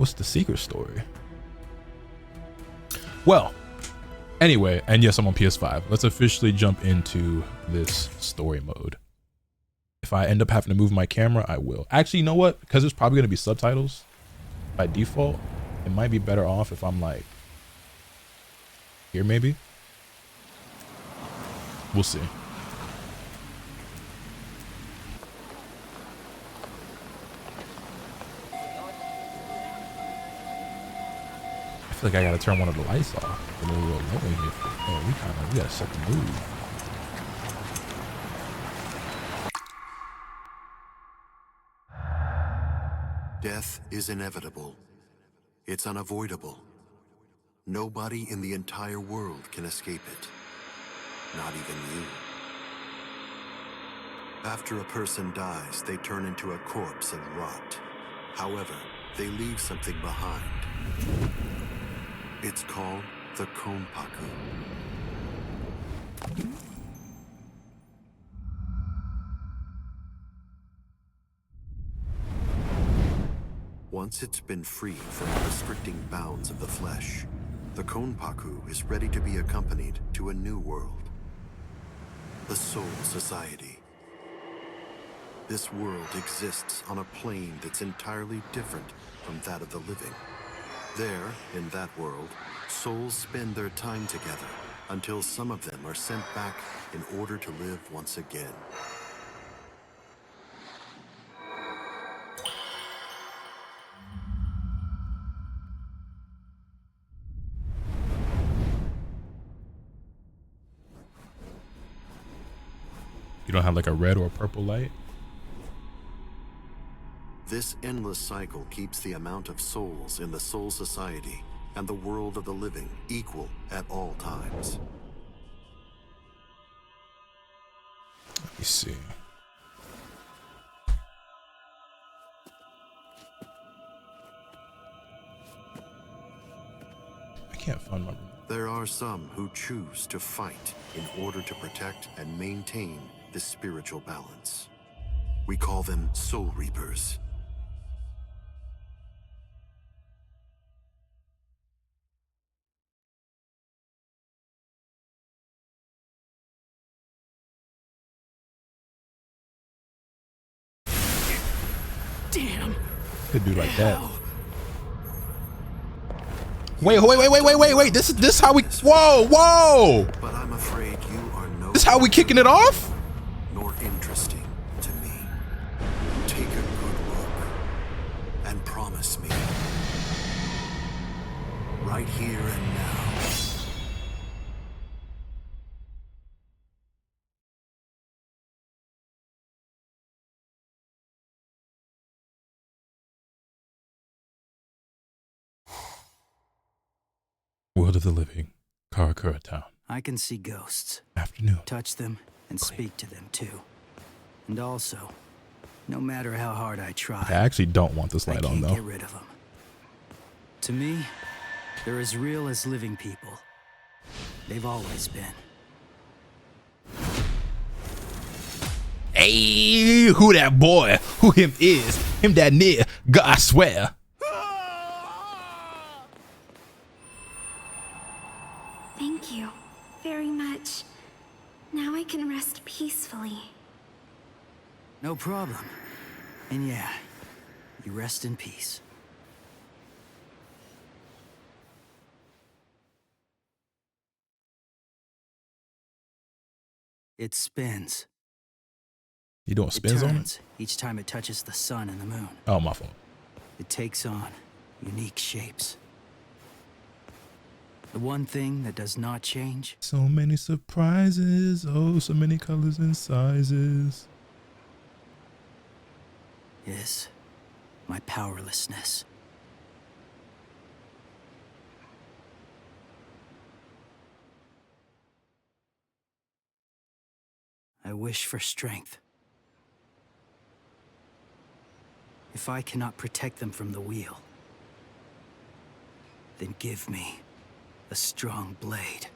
What's the secret story? Well, anyway, and yes, I'm on PS5. Let's officially jump into this story mode. If I end up having to move my camera, I will. Actually, you know what? Because there's probably going to be subtitles by default, it might be better off if I'm like here, maybe. We'll see. I feel like I gotta turn one of the lights off. A little low in here. Oh, we gotta set the mood. Death is inevitable. It's unavoidable. Nobody in the entire world can escape it. Not even you. After a person dies, they turn into a corpse and rot. However, they leave something behind. It's called the Konpaku. Once it's been freed from the restricting bounds of the flesh, the Konpaku is ready to be accompanied to a new world. The Soul Society. This world exists on a plane that's entirely different from that of the living. There, in that world, souls spend their time together until some of them are sent back in order to live once again. You don't have like a red or a purple light? This endless cycle keeps the amount of souls in the Soul Society and the world of the living equal at all times. Let me see. I can't find my room. There are some who choose to fight in order to protect and maintain this spiritual balance. We call them Soul Reapers. Damn. Could do like that. Wait. This is how we. Whoa. But I'm afraid you are no. This is how we kicking it off? Nor interesting to me. Take a good look and promise me, right here and now. World of the living, Karakura Town. I can see ghosts. Afternoon. Touch them and speak to them too. And also, no matter how hard I try, I actually don't want this light I on can't though. get rid of them. To me, they're as real as living people. They've always been. Hey, who that boy? Who him is? Him that near, God I swear. Thank you very much. Now I can rest peacefully. No problem. And yeah, you rest in peace. It spins. You doing spins on it? Each time it touches the sun and the moon. Oh, my fault. It takes on unique shapes. The one thing that does not change. So many surprises. Oh, so many colors and sizes. Is my powerlessness. I wish for strength. If I cannot protect them from the wheel, then give me a strong blade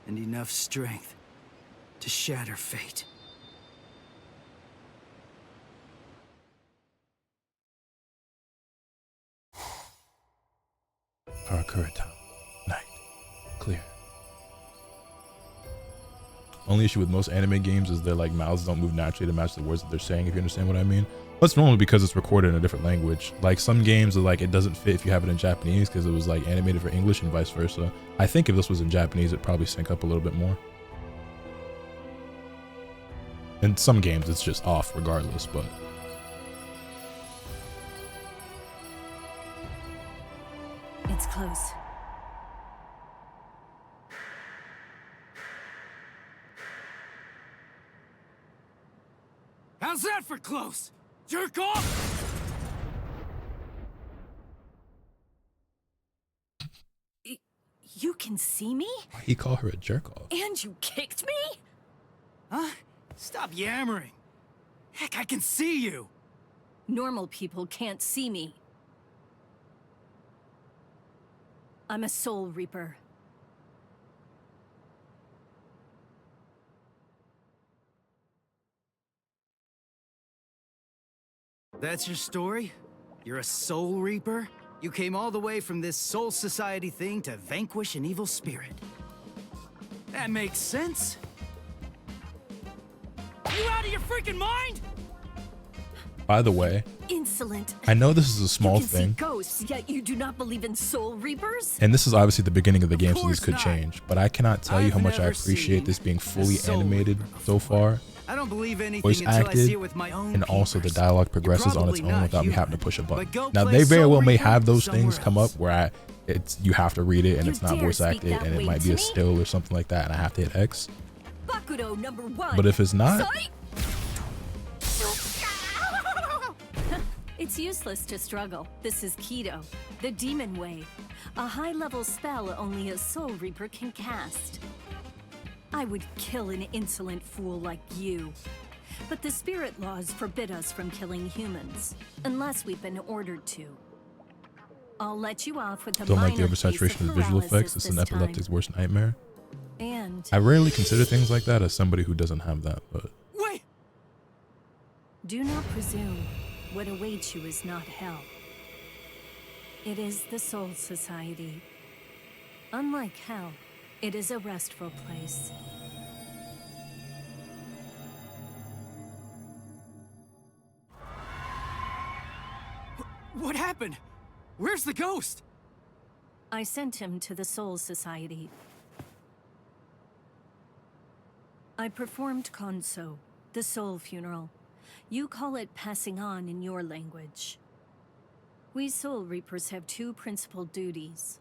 and enough strength to shatter fate. Karakura Town. Night. Clear. Only issue with most anime games is their like mouths don't move naturally to match the words that they're saying, if you understand what I mean. That's normally because it's recorded in a different language. Like some games are like it doesn't fit if you have it in Japanese because it was like animated for English and vice versa. I think if this was in Japanese, it'd probably sync up a little bit more. In some games, it's just off regardless, but it's close. How's that for close? Jerk off! You can see me? why he call her a jerk off? And you kicked me? Huh? Stop yammering. Heck, I can see you. Normal people can't see me. I'm a Soul Reaper. That's your story? You're a Soul Reaper? You came all the way from this Soul Society thing to vanquish an evil spirit. That makes sense. You out of your freaking mind? By the way, Insolent. I know this is a small you can thing. See ghosts, yet you do not believe in Soul Reapers? And this is obviously the beginning of the game, so this course could not. change. But I cannot tell you how I've much I never appreciate seen this being a fully Soul animated Reaper so before. far. I don't believe anything Voice until I acted, see it with my own and also the peepers. dialogue You're progresses on its probably own not without me having to human, push a button. but go Now play they very Soul well may Reaper have those things somewhere come up else. where you have to read it and You it's not dare voice speak acted that and it way might to be a me? still or something like that and I have to hit X. Bakudo #1. But if it's not, Psych! It's useless to struggle. This is Kido, the demon way. A high-level spell only a Soul Reaper can cast. I would kill an insolent fool like you. But the spirit laws forbid us from killing humans, unless we've been ordered to. I'll let you off with a don't like the minor case oversaturation of visual paralysis effects. It's an this time. epileptic's worst nightmare. And I rarely consider things like that as somebody who doesn't have that, but Wait! do not presume what awaits you is not hell. It is the Soul Society. Unlike hell, it is a restful place. What happened? Where's the ghost? I sent him to the Soul Society. I performed Konso, the soul funeral. You call it passing on in your language. We Soul Reapers have two principal duties.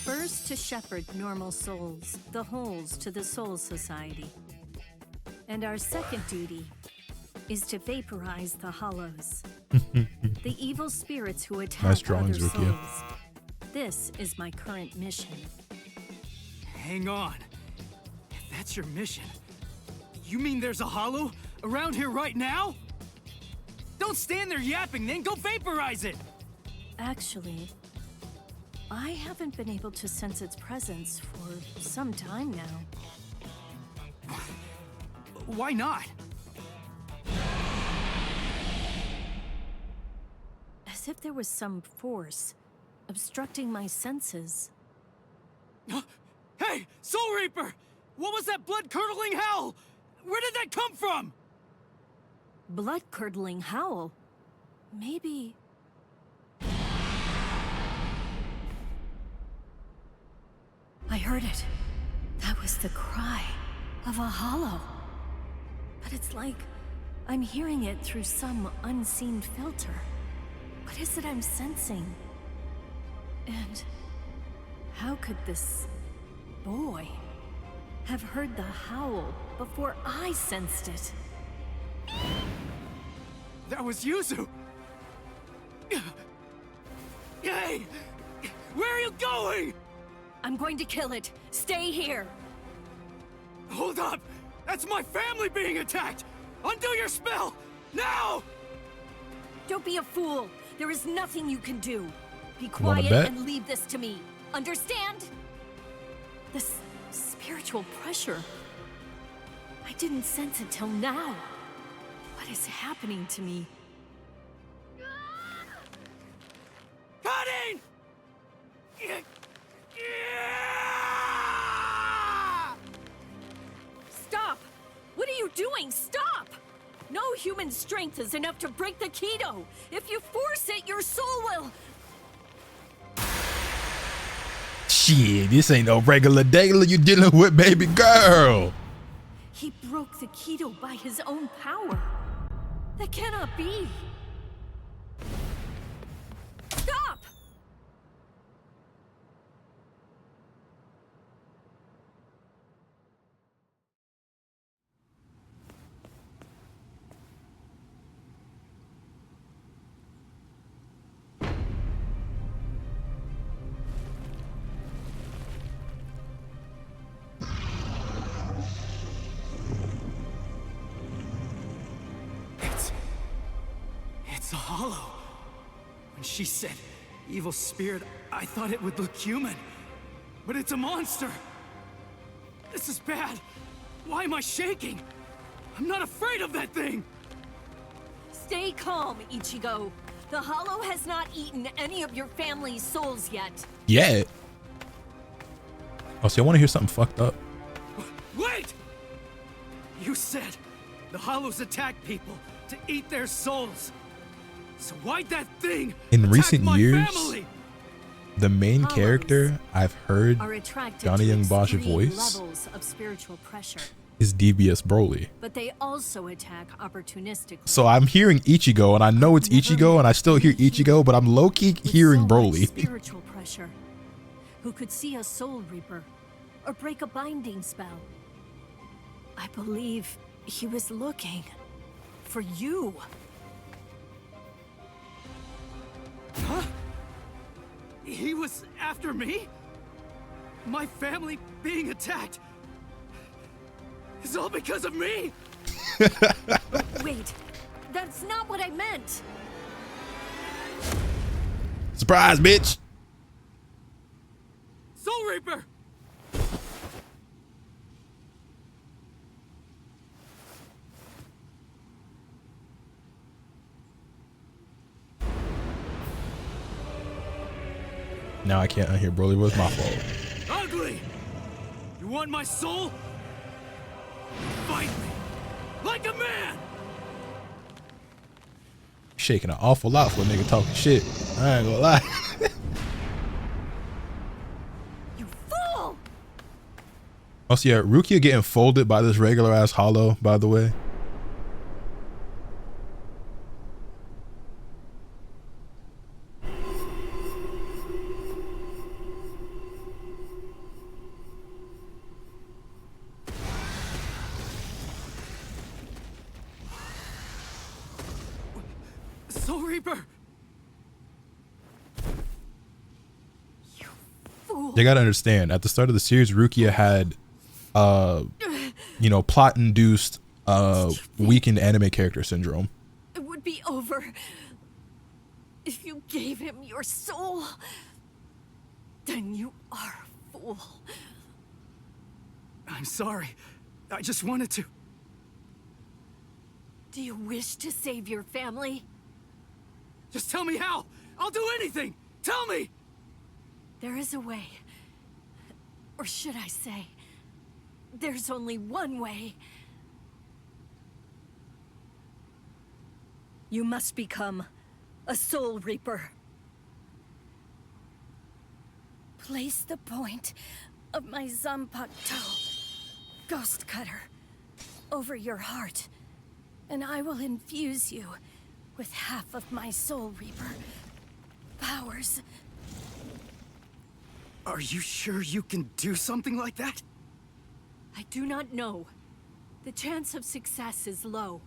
First, to shepherd normal souls, the holes, to the Soul Society. And our second duty is to vaporize the hollows. The evil spirits who attack Nice drawings, other Rukia. souls. This is my current mission. Hang on. If that's your mission, you mean there's a hollow around here right now? Don't stand there yapping, then go vaporize it! Actually, I haven't been able to sense its presence for some time now. Why not? As if there was some force obstructing my senses. Hey, Soul Reaper! What was that blood-curdling howl? Where did that come from? Blood-curdling howl? Maybe... I heard it. That was the cry of a hollow. But it's like I'm hearing it through some unseen filter. What is it I'm sensing? And how could this boy have heard the howl before I sensed it? That was Yuzu! Hey! Where are you going? I'm going to kill it. Stay here. Hold up! That's my family being attacked! Undo your spell! Now! Don't be a fool. There is nothing you can do. Be Wanna quiet bet? and leave this to me. Understand? This spiritual pressure. I didn't sense it till now. What is happening to me? Cut human strength is enough to break the Kido. If you force it, your soul will... Shit, this ain't no regular daily you dealing with, baby girl. He broke the Kido by his own power. That cannot be. Stop! It's a hollow. When she said evil spirit, I thought it would look human. But it's a monster. This is bad. Why am I shaking? I'm not afraid of that thing. Stay calm, Ichigo. The hollow has not eaten any of your family's souls yet. Yeah. Oh, see, I want to hear something fucked up. Wait! You said the hollows attack people to eat their souls. So why'd that thing In recent attack my years, family? the main character I've heard Are attracted Johnny to Young Bosch extreme voice levels of spiritual pressure, is DBS Broly. but they also attack opportunistically. So I'm hearing Ichigo, and I know it's Ichigo, and I still hear Ichigo, but I'm low-key With hearing so much Broly. spiritual pressure, who could see a soul reaper or break a binding spell. I believe he was looking for you. Huh? He was after me? My family being attacked is all because of me? Wait, that's not what I meant. Surprise, bitch! Soul Reaper! Now I can't unhear Broly. Was my fault. Ugly! You want my soul? Fight me! Like a man! Shaking an awful lot for a nigga talking shit. I ain't gonna lie. You fool! Oh, so yeah, Rukia getting folded by this regular ass hollow, by the way. Soul Reaper! You fool! They gotta understand, at the start of the series, Rukia had, you know, plot-induced, weakened anime character syndrome. It would be over if you gave him your soul. Then you are a fool. I'm sorry. I just wanted to. Do you wish to save your family? Just tell me how! I'll do anything! Tell me! There is a way. Or should I say, there's only one way. You must become a Soul Reaper. Place the point of my Zanpakuto, Ghost Cutter, over your heart, and I will infuse you with half of my Soul Reaper powers. Are you sure you can do something like that? I do not know. The chance of success is low.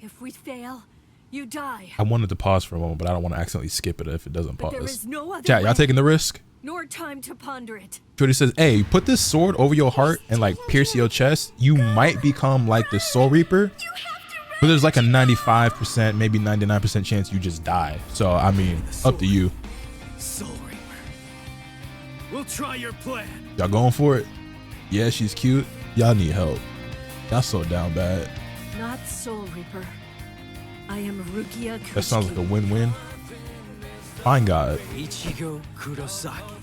If we fail, you die. I wanted to pause for a moment, but I don't want to accidentally skip it if it doesn't But pause. there is no other Chat, y'all way, taking the risk? nor time to ponder it. Shorty says, hey, put this sword over your heart and like pierce your chest. You might become like the Soul Reaper, but there's like a 95%, maybe 99% chance you just die. So, I mean, up to you. Soul Reaper. We'll try your plan. Y'all going for it? Yeah, she's cute. Y'all need help. Y'all so down bad. Not Soul Reaper. I am Rukia Kuchiki. That sounds like a win-win. Fine God. Ichigo Kurosaki.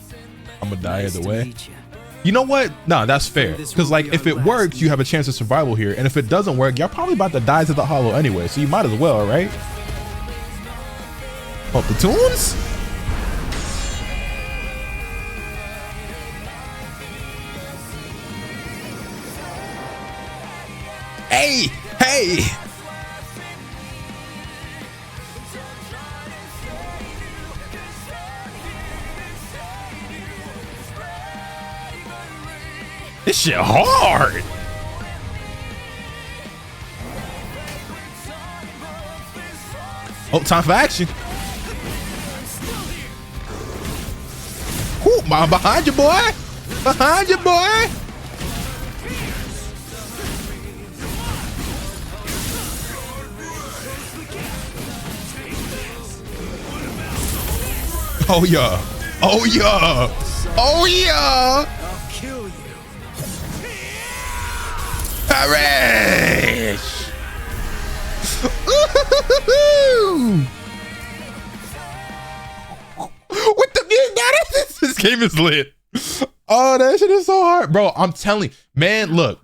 I'm gonna die either way. You know what? No, that's fair. Because like if it works, you have a chance of survival here. And if it doesn't work, you're probably about to die to the hollow anyway. So you might as well, right? Oh, the tunes? Hey, hey. This shit hard. Oh, time for action. Whoo, behind you, boy. Behind you, boy. Oh yeah. Oh yeah. Oh yeah. I'll kill you. Perish! What the music? This game is lit. Oh, that shit is so hard, bro. I'm telling you, man. Look,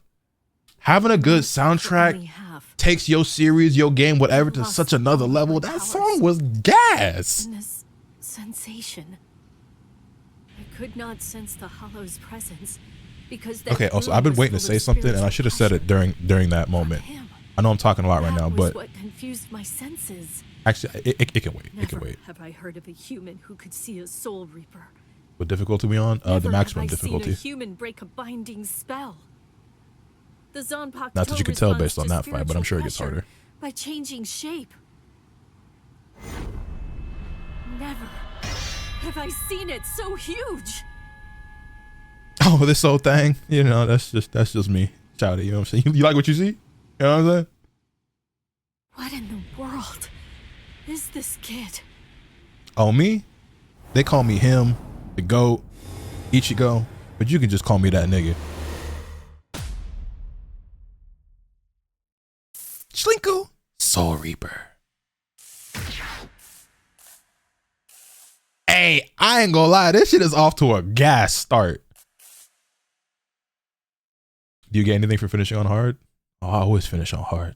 having a good soundtrack takes your series, your game, whatever, to such another level. That song was gas. This sensation. I could not sense the hollow's presence. Okay, also I've been waiting to say something and I should have said it during that moment. I know I'm talking a lot right now, but what confused my senses. Actually it can wait. It can Never wait. have I heard of a human who could see a soul reaper. What difficulty we on? The maximum difficulty. Seen a human break a binding spell. The Zanpakuto Not that you can tell based on that fight, but I'm sure it gets harder. By changing shape. Never have I seen it so huge. Oh, this whole thing, you know, that's just me. Shout it, you know what I'm saying? You like what you see? You know what I'm saying? What in the world is this kid? Oh, me? They call me him, the GOAT, Ichigo, but you can just call me that nigga. Schlinko, Soul Reaper. Hey, I ain't gonna lie, this shit is off to a gas start. Do you get anything for finishing on hard? Oh, I always finish on hard.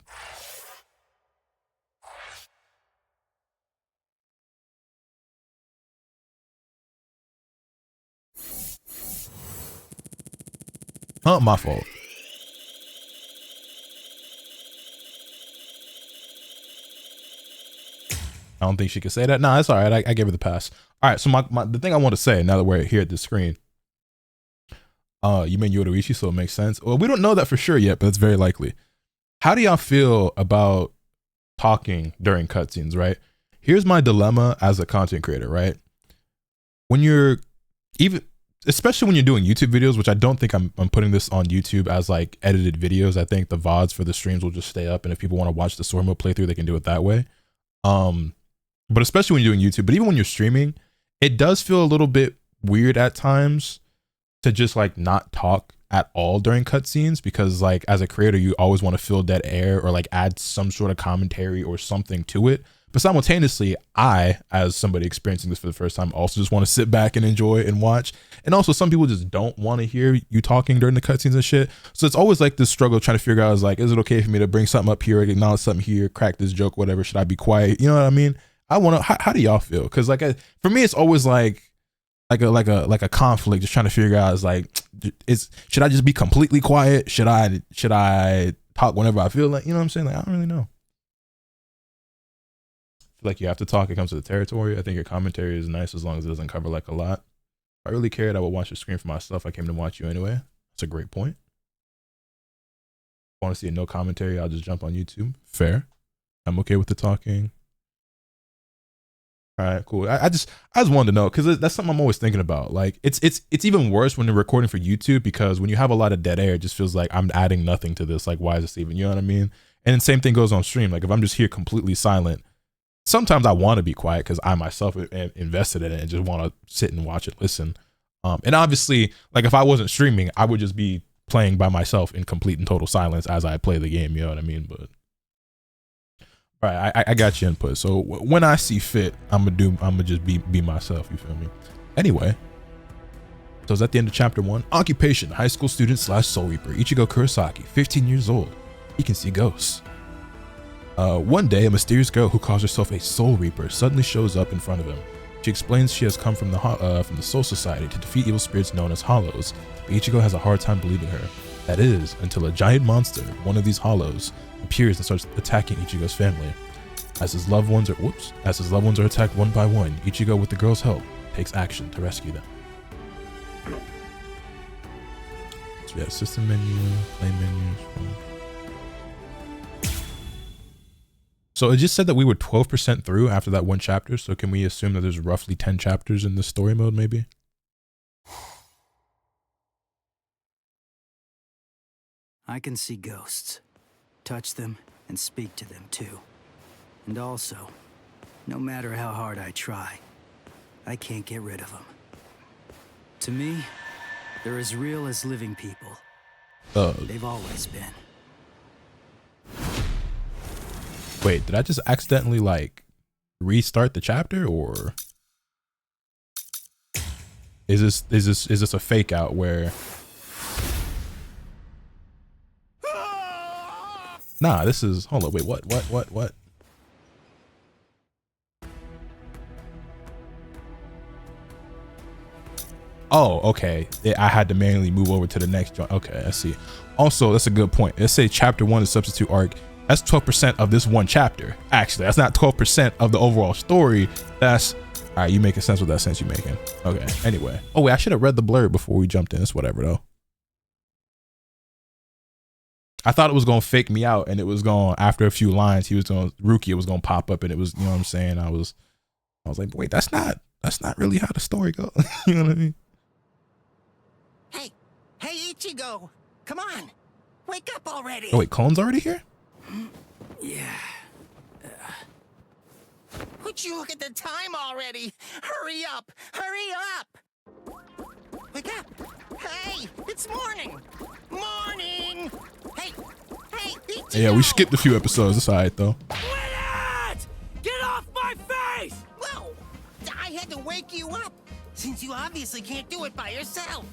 Not my fault. I don't think she could say that. No, it's all right. I gave her the pass. All right. So the thing I want to say now that we're here at the screen. You mean Yoruichi, so it makes sense. Well, we don't know that for sure yet, but it's very likely. How do y'all feel about talking during cutscenes, right? Here's my dilemma as a content creator, right? When you're especially when you're doing YouTube videos, which I don't think I'm putting this on YouTube as like edited videos. I think the VODs for the streams will just stay up, and if people want to watch the story mode playthrough, they can do it that way. But especially when you're doing YouTube, but even when you're streaming, it does feel a little bit weird at times to just like not talk at all during cutscenes, because like as a creator, you always want to fill dead air or like add some sort of commentary or something to it. But simultaneously, I, as somebody experiencing this for the first time, also just want to sit back and enjoy and watch. And also some people just don't want to hear you talking during the cutscenes and shit. So it's always like this struggle trying to figure out, is like, is it okay for me to bring something up here, acknowledge something here, crack this joke, whatever? Should I be quiet? You know what I mean? I want to, how do y'all feel? Cause like, for me, it's always like a conflict, just trying to figure out, is like, should I just be completely quiet? Should I talk whenever I feel like, you know what I'm saying? Like, I don't really know. I feel like you have to talk. It comes to the territory. I think your commentary is nice as long as it doesn't cover like a lot. If I really cared, I would watch the screen for myself. I came to watch you anyway. That's a great point. Want to see a no commentary? I'll just jump on YouTube. Fair. I'm okay with the talking. All right, cool. I just wanted to know, because that's something I'm always thinking about. Like it's even worse when you're recording for YouTube, because when you have a lot of dead air, it just feels like I'm adding nothing to this. Like, why is this even? You know what I mean? And the same thing goes on stream. Like if I'm just here completely silent, sometimes I want to be quiet because I myself am invested in it and just want to sit and watch it, listen. And obviously, like if I wasn't streaming, I would just be playing by myself in complete and total silence as I play the game. You know what I mean? But all right, I got your input. So when I see fit, I'm gonna just be myself. You feel me? Anyway, So it's at the end of chapter 1. Occupation, high school student / Soul Reaper, Ichigo Kurosaki, 15 years old. He can see ghosts. One day, a mysterious girl who calls herself a Soul Reaper suddenly shows up in front of him. She explains she has come from the Soul Society to defeat evil spirits known as Hollows, but Ichigo has a hard time believing her. That is, until a giant monster, one of these Hollows, appears and starts attacking Ichigo's family. As his loved ones are attacked one by one, Ichigo, with the girl's help, takes action to rescue them. So we have system menu, play menus. So it just said that we were 12% through after that one chapter. So can we assume that there's roughly 10 chapters in this story mode, maybe? I can see ghosts, touch them, and speak to them too. And also, no matter how hard I try, I can't get rid of them. To me, they're as real as living people. They've always been. Wait, did I just accidentally like restart the chapter, or is this a fake out where? Nah, this is, hold on, wait, what? Oh, okay. I had to manually move over to the next joint. Okay, I see. Also, that's a good point. Let's say chapter 1 is substitute arc. That's 12% of this one chapter. Actually, that's not 12% of the overall story. That's, all right, you making sense with that sense you're making. Okay, anyway. Oh, wait, I should have read the blurb before we jumped in. It's whatever, though. I thought it was going to fake me out, and it was going, after a few lines, Rukia was going to pop up, and it was, you know what I'm saying? I was like, wait, that's not really how the story goes. You know what I mean? Hey, Ichigo, come on, wake up already. Oh wait, Kone's already here? Yeah. Would you look at the time already? Hurry up, hurry up. Wake up. Hey, it's morning. Morning. Hey, Ichigo. Yeah, we skipped a few episodes. It's all right, though. Quit it! Get off my face! Whoa, I had to wake you up, since you obviously can't do it by yourself.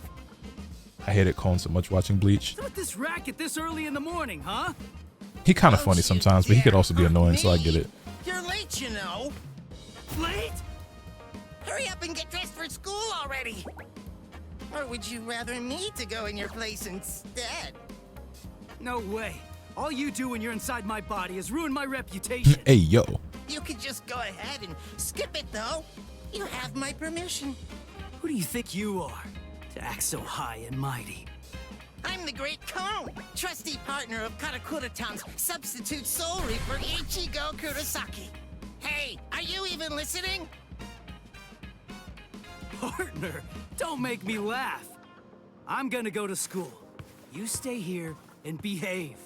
I hated Kone so much watching Bleach. What's this racket this early in the morning, huh? He kind of funny sometimes, but he could also be annoying, so I get it. You're late, you know. Late? Hurry up and get dressed for school already. Or would you rather me to go in your place instead? No way. All you do when you're inside my body is ruin my reputation. Hey, yo. You could just go ahead and skip it, though. You have my permission. Who do you think you are, to act so high and mighty? I'm the Great Kone, trusty partner of Karakura-town's substitute Soul Reaper Ichigo Kurosaki. Hey, are you even listening? Partner, don't make me laugh. I'm gonna go to school. You stay here and behave.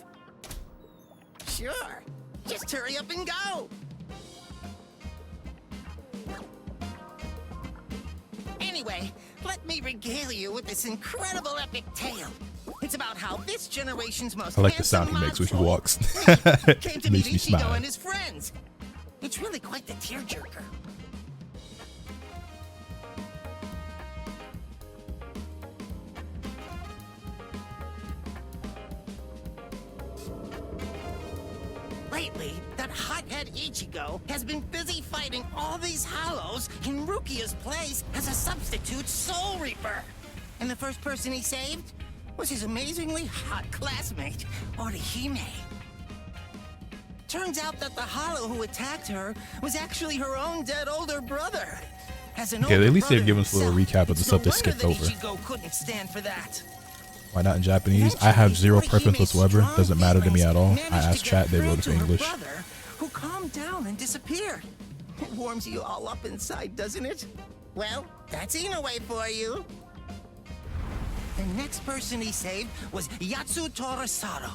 Sure. Just hurry up and go. Anyway, let me regale you with this incredible epic tale. It's about how this generation's most I like the sound he makes when he walks. came to Makes meet me Ichigo smile. and his friends. It's really quite the tearjerker. Lately, that hothead Ichigo has been busy fighting all these Hollows in Rukia's place as a substitute Soul Reaper. And the first person he saved was his amazingly hot classmate, Orihime. Turns out that the Hollow who attacked her was actually her own dead older brother. As an Okay, older at least they've brother given us a little himself, recap of the it's stuff they no skipped wonder over. that Ichigo couldn't stand for that. Why not in Japanese? I have zero preference whatsoever. Doesn't matter to me at all. I asked chat, they wrote it in English. Brother, who calmed down and disappeared. It warms you all up inside, doesn't it? Well, that's Inoue for you. The next person he saved was Yatsu Torasaro,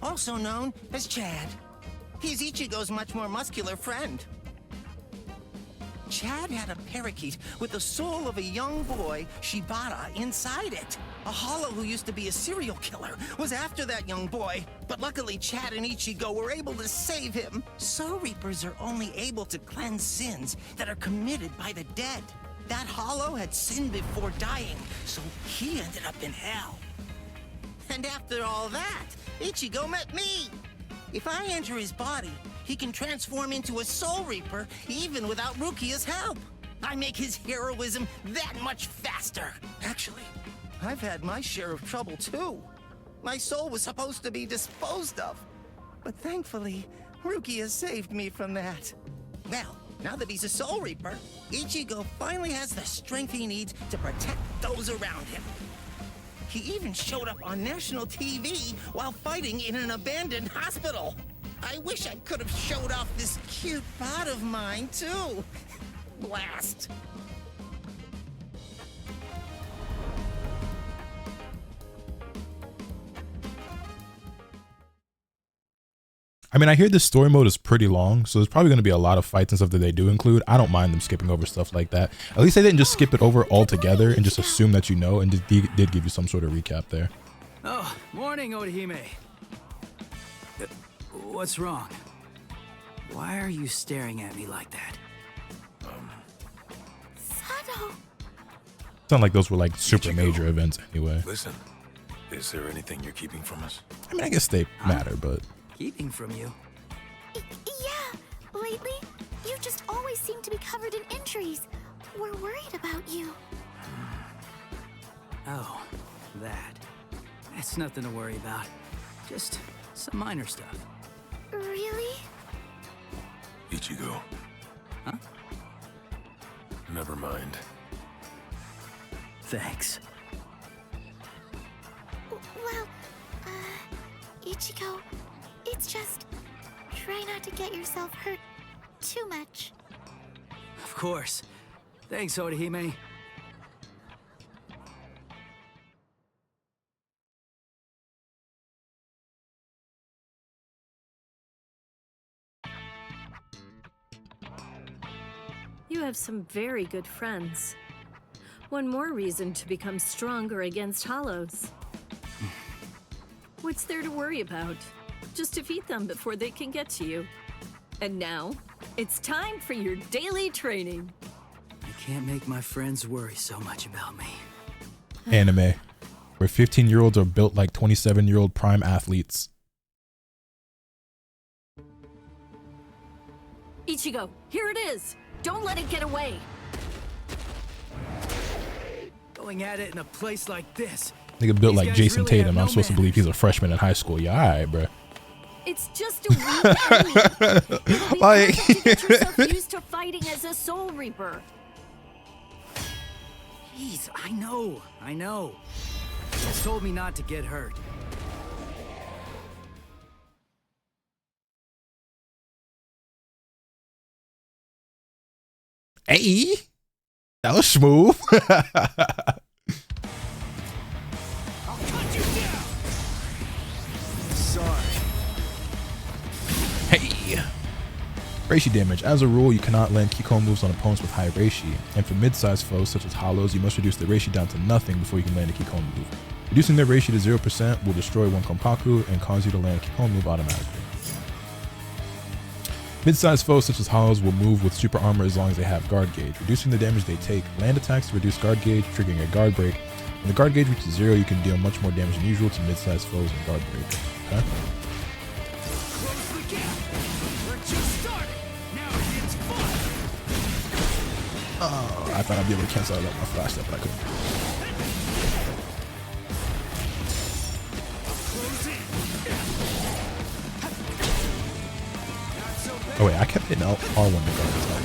also known as Chad. He's Ichigo's much more muscular friend. Chad had a parakeet with the soul of a young boy, Shibata, inside it. A Hollow who used to be a serial killer was after that young boy, but luckily Chad and Ichigo were able to save him. Soul Reapers are only able to cleanse sins that are committed by the dead. That Hollow had sinned before dying, so he ended up in hell. And after all that, Ichigo met me. If I enter his body, he can transform into a Soul Reaper even without Rukia's help. I make his heroism that much faster. Actually, I've had my share of trouble too. My soul was supposed to be disposed of. But thankfully, Rukia saved me from that. Well, now that he's a Soul Reaper, Ichigo finally has the strength he needs to protect those around him. He even showed up on national TV while fighting in an abandoned hospital. I wish I could have showed off this cute bod of mine, too. Blast. I mean, I hear this story mode is pretty long, so there's probably going to be a lot of fights and stuff that they do include. I don't mind them skipping over stuff like that. At least they didn't just skip it over altogether and just assume that you know, and did give you some sort of recap there. Oh, morning, Orihime. What's wrong? Why are you staring at me like that? Sado. Sound like those were like super major events anyway. Listen, is there anything you're keeping from us? I mean, I guess they matter, but... Keeping from you? Yeah, lately, you just always seem to be covered in injuries. We're worried about you. Oh, that. That's nothing to worry about. Just some minor stuff. Really? Ichigo. Huh? Never mind. Thanks. Well, Ichigo, it's just... try not to get yourself hurt too much. Of course. Thanks, Orihime. You have some very good friends. One more reason to become stronger against Hollows. What's there to worry about? Just defeat them before they can get to you. And now, it's time for your daily training. I can't make my friends worry so much about me. Anime, where 15-year-olds are built like 27-year-old prime athletes. Ichigo, here it is! Don't let it get away! Going at it in a place like this. Nigga built like guys Jason really have Tatum. no I'm supposed to believe he's a freshman in high school. Yeah, alright, bruh. It's just a weak enemy. It'll be Like- perfect to get yourself used to fighting as a Soul Reaper. Jeez, I know. Just told me not to get hurt. Hey, that was smooth. I'll cut you down. Sorry. Hey. Reishi damage. As a rule, you cannot land Kiko moves on opponents with high Reishi, and for mid-sized foes such as Hollows, you must reduce the Reishi down to nothing before you can land a Kiko move. Reducing their Reishi to 0% will destroy one Konpaku and cause you to land a Kiko move automatically. Mid-sized foes such as Hollows will move with super armor as long as they have guard gauge. Reducing the damage they take, land attacks to reduce guard gauge, triggering a guard break. When the guard gauge reaches 0, you can deal much more damage than usual to mid-sized foes and guard break. Okay? Close the gap. We're just starting. Now it's fun. Oh, I thought I'd be able to cancel out my flash step, but I couldn't. Close in. Oh wait, I kept hitting R1 to guard this time.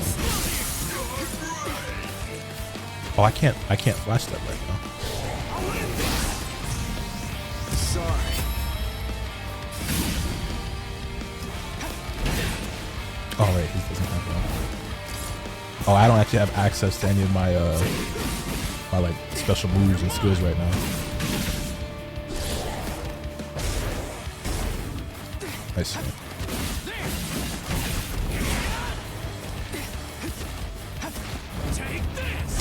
Oh, I can't flash step right now. Sorry. Oh wait, he doesn't have that. Oh, I don't actually have access to any of my my like special moves and skills right now. I see. Take this.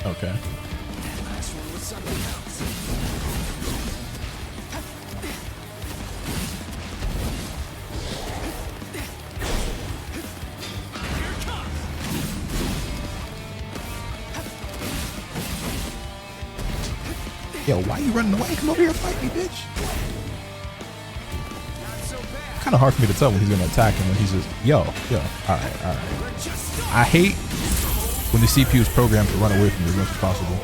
Okay. Last one was Yo, why you running away? Come over here and fight me, bitch. Kind of hard for me to tell when he's gonna attack and when he's just, yo, all right. I hate when the CPU is programmed to run away from you as much as possible.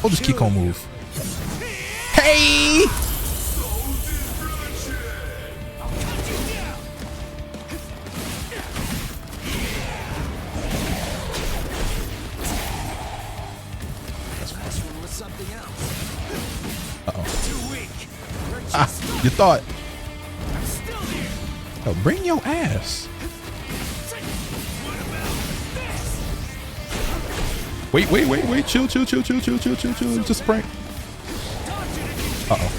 We'll just keep on move. Hey! You thought. Oh, bring your ass. Wait. Chill. Just a prank. Uh-oh.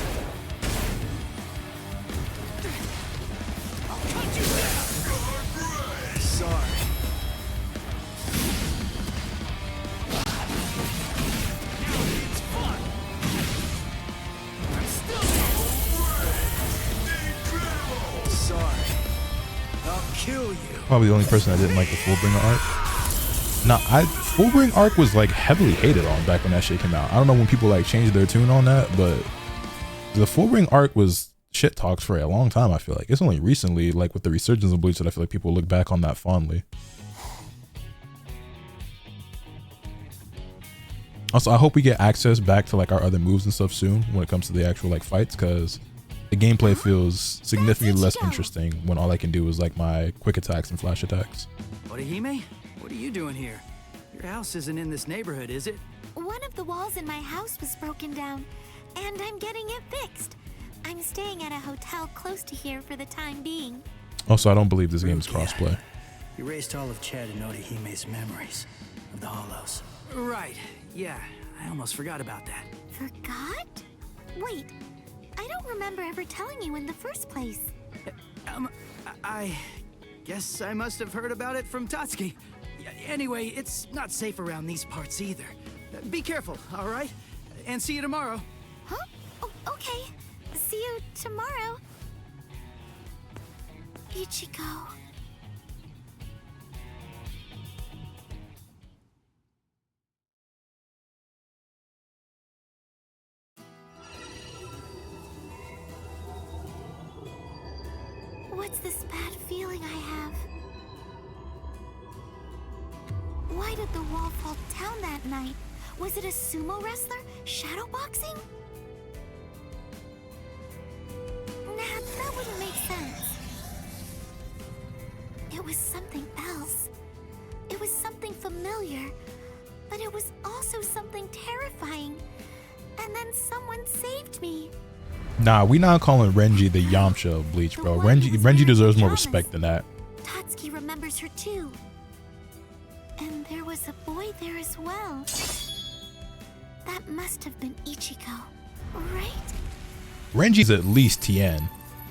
Probably the only person I didn't like the Fullbringer arc. Nah, Fullbringer arc was like heavily hated on back when that shit came out. I don't know when people like changed their tune on that, but the Fullbringer arc was shit talks for a long time. I feel like it's only recently, like with the resurgence of Bleach, that I feel like people look back on that fondly. Also, I hope we get access back to like our other moves and stuff soon when it comes to the actual like fights, because the gameplay feels significantly less interesting when all I can do is like my quick attacks and flash attacks. Orihime, what are you doing here? Your house isn't in this neighborhood, is it? One of the walls in my house was broken down, and I'm getting it fixed. I'm staying at a hotel close to here for the time being. Also, I don't believe this game is crossplay. You erased all of Chad and Orihime's memories of the Hollows. Right, yeah. I almost forgot about that. Forgot? Wait, I don't remember ever telling you in the first place. I guess I must have heard about it from Tatsuki. Anyway, it's not safe around these parts either. Be careful, all right? And see you tomorrow. Huh? Oh, okay. See you tomorrow. Ichigo. What's this bad feeling I have? Why did the wall fall down that night? Was it a sumo wrestler shadowboxing? Nah, that wouldn't make sense. It was something else. It was something familiar, but it was also something terrifying. And then someone saved me. Nah, we not calling Renji the Yamcha of Bleach, bro. Renji deserves more respect than that. Tatsuki remembers her too. And there was a boy there as well. That must have been Ichigo, right? Renji's at least Tien.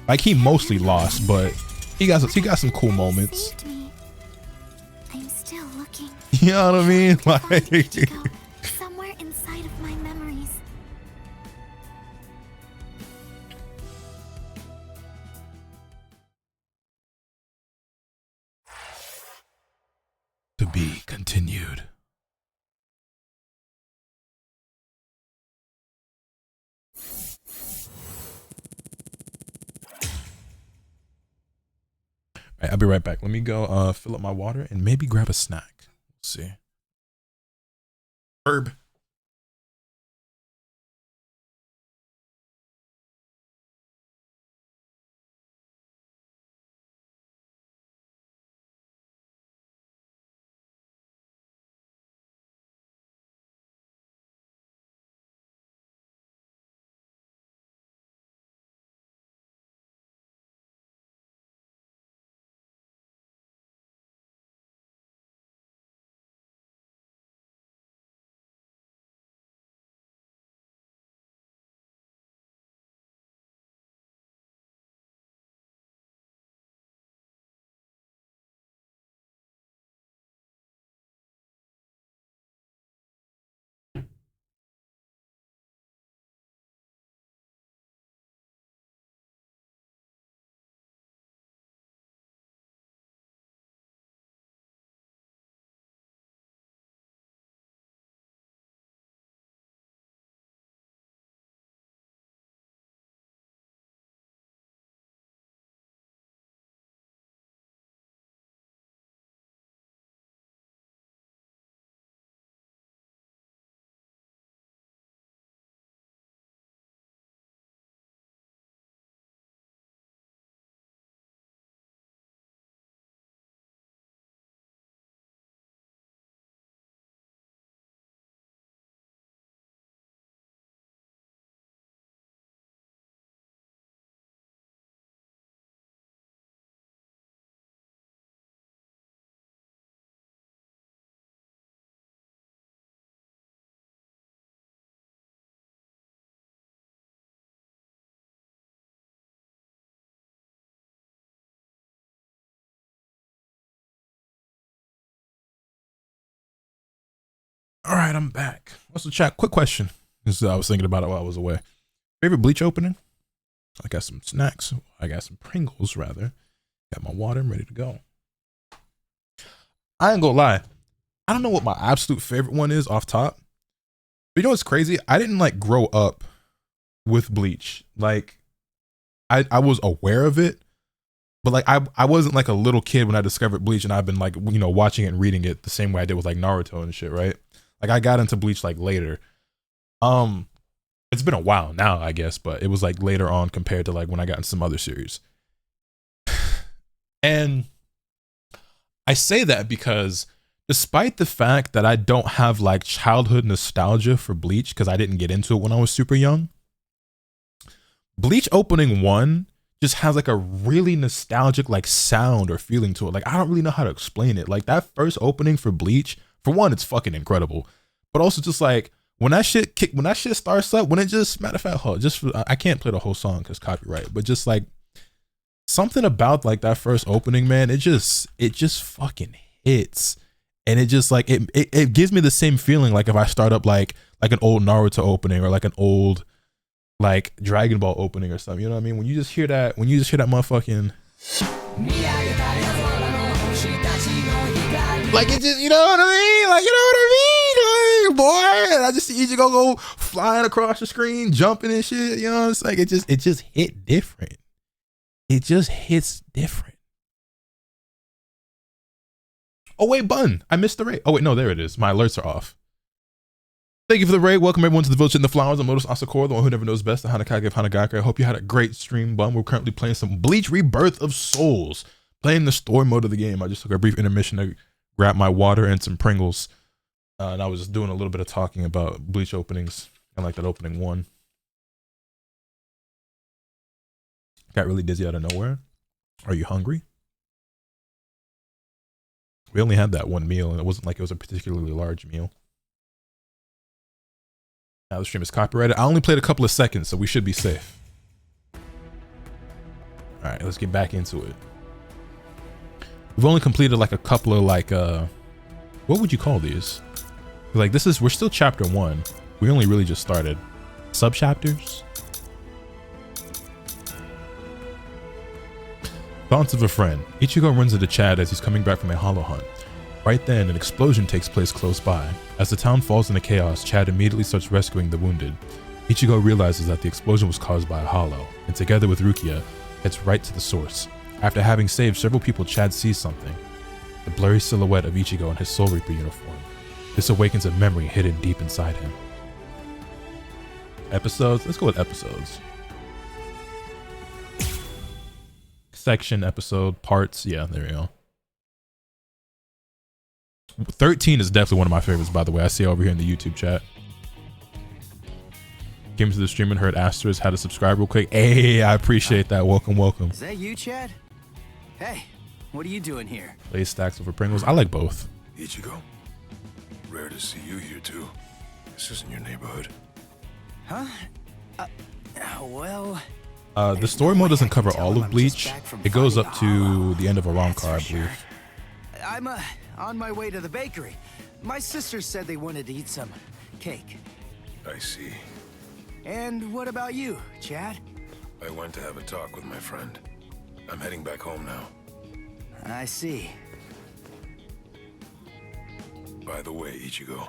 Like, he mostly lost, but he got some cool moments. Saved me. I'm still looking. You know what I mean? Like, Ichigo, somewhere inside of my memories. to be continued. All right, I'll be right back. Let me go fill up my water and maybe grab a snack. Let's see. Herb. All right, I'm back. Also, chat, quick question. This is, I was thinking about it while I was away. Favorite Bleach opening? I got some snacks. I got some Pringles, rather. Got my water. I'm ready to go. I ain't gonna lie. I don't know what my absolute favorite one is off top. But you know what's crazy? I didn't like grow up with Bleach. Like, I was aware of it, but like I wasn't like a little kid when I discovered Bleach, and I've been like, you know, watching it and reading it the same way I did with like Naruto and shit, right? Like I got into Bleach like later. It's been a while now, I guess, but it was like later on compared to like when I got into some other series. And I say that because despite the fact that I don't have like childhood nostalgia for Bleach because I didn't get into it when I was super young, Bleach opening 1 just has like a really nostalgic like sound or feeling to it. Like I don't really know how to explain it. Like that first opening for Bleach, for one, it's fucking incredible. But also just like when that shit starts up, when it just, matter of fact, I can't play the whole song because copyright, but just like something about like that first opening, man, it just fucking hits. And it just like it gives me the same feeling like if I start up like an old Naruto opening or like an old like Dragon Ball opening or something, you know what I mean? When you just hear that motherfucking like it just, you know what I mean? Like, you know what I mean? Like, boy, and I just see Ichigo go flying across the screen, jumping and shit, you know? It's like it just hit different. It just hits different. Oh wait, Bun, I missed the raid. Oh wait, no, there it is. My alerts are off. Thank you for the raid. Welcome everyone to the Village in the Flowers. I'm Lotus Asakura, the one who never knows best, the Hanakage of Hanagakure. I hope you had a great stream, Bun. We're currently playing some Bleach Rebirth of Souls, playing the story mode of the game. I just took a brief intermission to grab my water and some Pringles, and I was just doing a little bit of talking about Bleach openings and like that opening 1. Got really dizzy out of nowhere. Are you hungry? We only had that one meal, and it wasn't like it was a particularly large meal. Now the stream is copyrighted. I only played a couple of seconds, so we should be safe. All right, let's get back into it. We've only completed like a couple of like, what would you call these? Like we're still chapter 1. We only really just started. Sub-chapters? Thoughts of a friend. Ichigo runs into Chad as he's coming back from a hollow hunt. Right then, an explosion takes place close by. As the town falls into chaos, Chad immediately starts rescuing the wounded. Ichigo realizes that the explosion was caused by a hollow, and together with Rukia, heads right to the source. After having saved several people, Chad sees something. The blurry silhouette of Ichigo in his Soul Reaper uniform. This awakens a memory hidden deep inside him. Episodes? Let's go with episodes. Section, episode, parts. Yeah, there we go. 13 is definitely one of my favorites, by the way. I see it over here in the YouTube chat. Came to the stream and heard Asterisk how to subscribe real quick. Hey, I appreciate that. Welcome, welcome. Is that you, Chad? Hey, what are you doing here? Play stacks over Pringles. I like both. Ichigo, rare to see you here too. This isn't your neighborhood. Huh? Well... the story mode doesn't cover all of Bleach. It goes up to the end of Arrancar, I believe. I'm on my way to the bakery. My sisters said they wanted to eat some cake. I see. And what about you, Chad? I went to have a talk with my friend. I'm heading back home now. I see. By the way, Ichigo.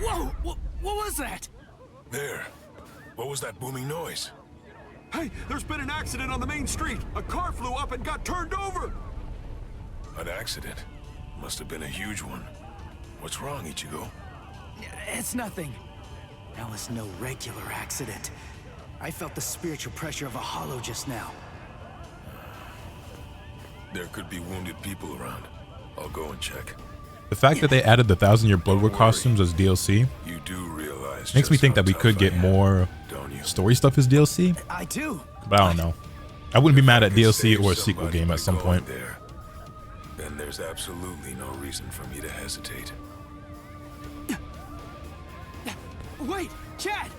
Whoa! What was that? There. What was that booming noise? Hey, there's been an accident on the main street. A car flew up and got turned over. An accident? Must have been a huge one. What's wrong, Ichigo? It's nothing. That was no regular accident. I felt the spiritual pressure of a hollow just now. There could be wounded people around. I'll go and check. The fact that they added the 1000-Year Bloodward costumes as DLC you do realize makes me think that we could get more story stuff as DLC. I do. But I don't know. I wouldn't be mad at DLC or a sequel game at some point. Then there's absolutely no reason for me to hesitate. Wait, Chad!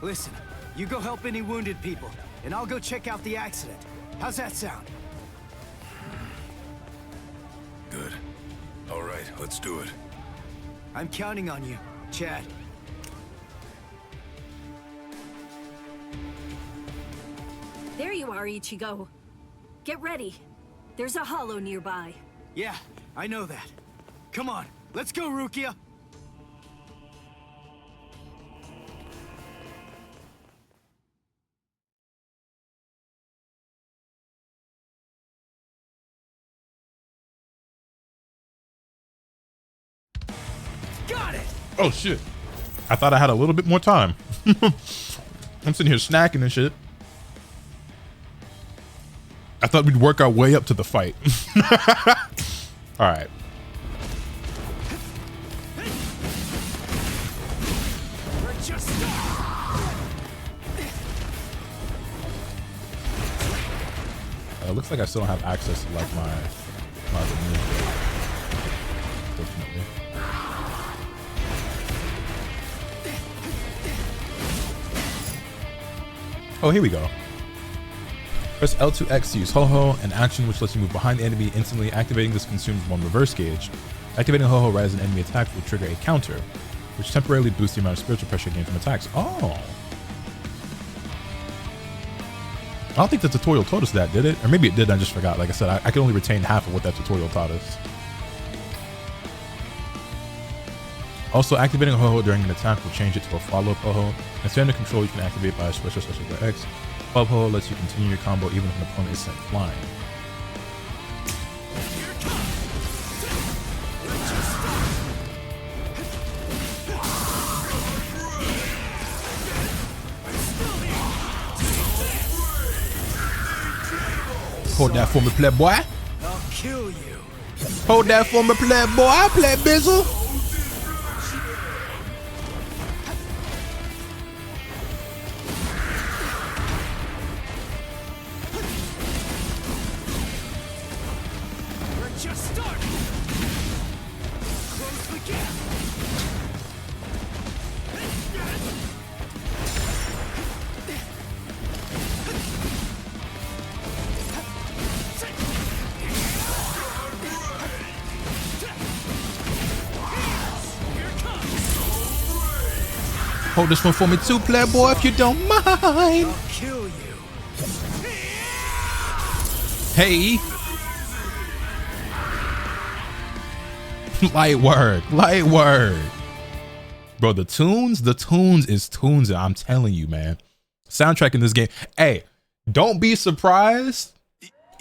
Listen, you go help any wounded people, and I'll go check out the accident. How's that sound? Good. All right, let's do it. I'm counting on you, Chad. There you are, Ichigo. Get ready. There's a hollow nearby. Yeah, I know that. Come on, let's go, Rukia. Got it! Oh shit. I thought I had a little bit more time. I'm sitting here snacking and shit. I thought we'd work our way up to the fight. All right. Looks like I still don't have access to like my other moves, unfortunately. Oh, here we go. Press L2X to use Ho-Ho, an action which lets you move behind the enemy instantly. Activating this consumes 1 reverse gauge. Activating Ho-Ho right as an enemy attack will trigger a counter, which temporarily boosts the amount of spiritual pressure gained from attacks. Oh. I don't think the tutorial told us that, did it? Or maybe it did, I just forgot. Like I said, I can only retain half of what that tutorial taught us. Also, activating a Ho-Ho during an attack will change it to a follow-up Ho-Ho. And standard control you can activate by a special X. Follow-up Ho-Ho lets you continue your combo even if an opponent is sent flying. Hold that for me, playboy. I'll kill you. Hold that for me, playboy. Play Bizzle. We're just starting. Close the gap. Hold this one for me too, playboy, if you don't mind. I'll kill you. Hey. Light work. Light work. Bro, the tunes is tunes. I'm telling you, man. Soundtrack in this game. Hey, don't be surprised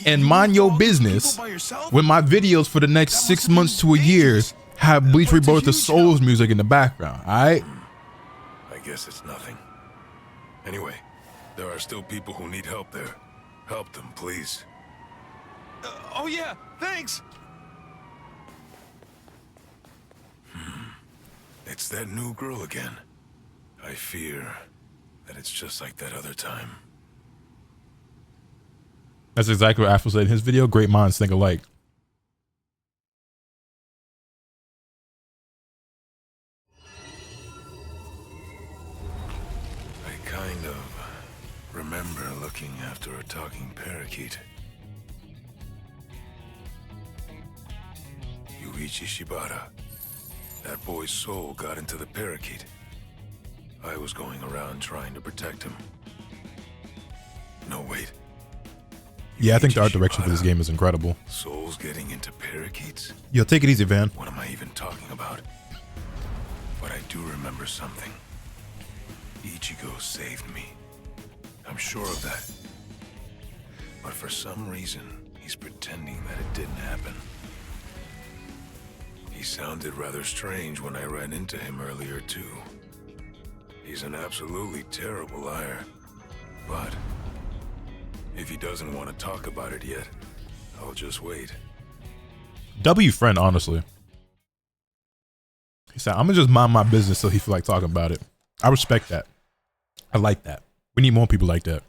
and mind your business when my videos for the next 6 months to a year have Bleach Rebirth the Souls music in the background, all right? I guess it's nothing. Anyway, there are still people who need help there. Help them, please. Oh yeah, thanks. It's that new girl again. I fear that it's just like that other time. That's exactly what Afro said in his video. Great minds think alike. I kind of remember looking after a talking parakeet. Yuichi Shibata. That boy's soul got into the parakeet. I was going around trying to protect him. No, wait. Yeah, I think the art Yuichi direction for this Shibata. game is incredible. Souls getting into parakeets? Yo, take it easy, Van. What am I even talking about? But I do remember something. Ichigo saved me. I'm sure of that. But for some reason, he's pretending that it didn't happen. He sounded rather strange when I ran into him earlier, too. He's an absolutely terrible liar. But if he doesn't want to talk about it yet, I'll just wait. W friend, honestly. He said, I'm gonna just mind my business so he feel like talking about it. I respect that. I like that. We need more people like that.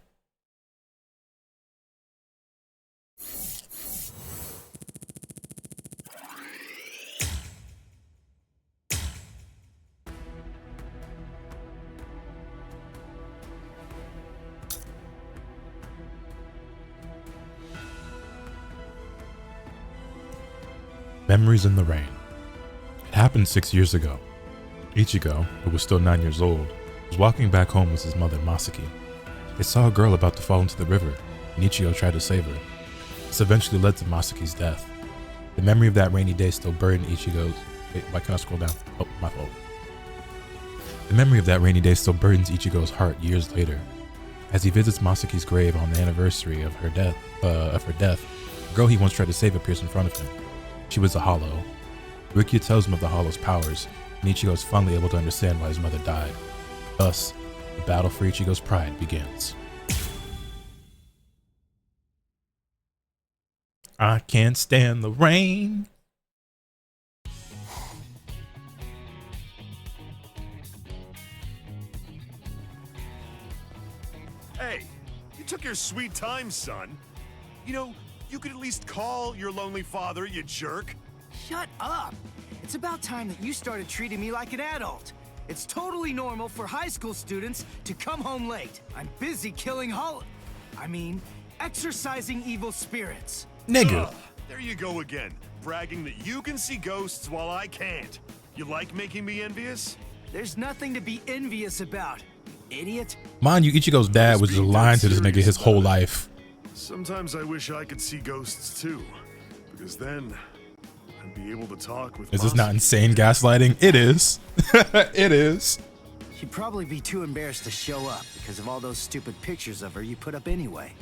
Memories in the Rain. It happened 6 years ago. Ichigo, who was still 9 years old, was walking back home with his mother Masaki. They saw a girl about to fall into the river, and Ichigo tried to save her. This eventually led to Masaki's death. The memory of that rainy day still burdened Ichigo's... Wait, why can't I scroll down? Oh, my fault. The memory of that rainy day still burdens Ichigo's heart years later. As he visits Masaki's grave on the anniversary of her death, the girl he once tried to save appears in front of him. She was a hollow. Rukia tells him of the hollow's powers, and Ichigo is finally able to understand why his mother died. Thus, the battle for Ichigo's pride begins. I can't stand the rain. Hey, you took your sweet time, son. You know, you could at least call your lonely father, you jerk. Shut up! It's about time that you started treating me like an adult. It's totally normal for high school students to come home late. I'm busy killing exorcising evil spirits. Nigga. There you go again, bragging that you can see ghosts while I can't. You like making me envious? There's nothing to be envious about, idiot. Mind you, Ichigo's dad was just lying to this nigga his whole life. Sometimes I wish I could see ghosts too, because then I'd be able to talk with. Is this not insane gaslighting? It is. It is. She'd probably be too embarrassed to show up because of all those stupid pictures of her you put up anyway.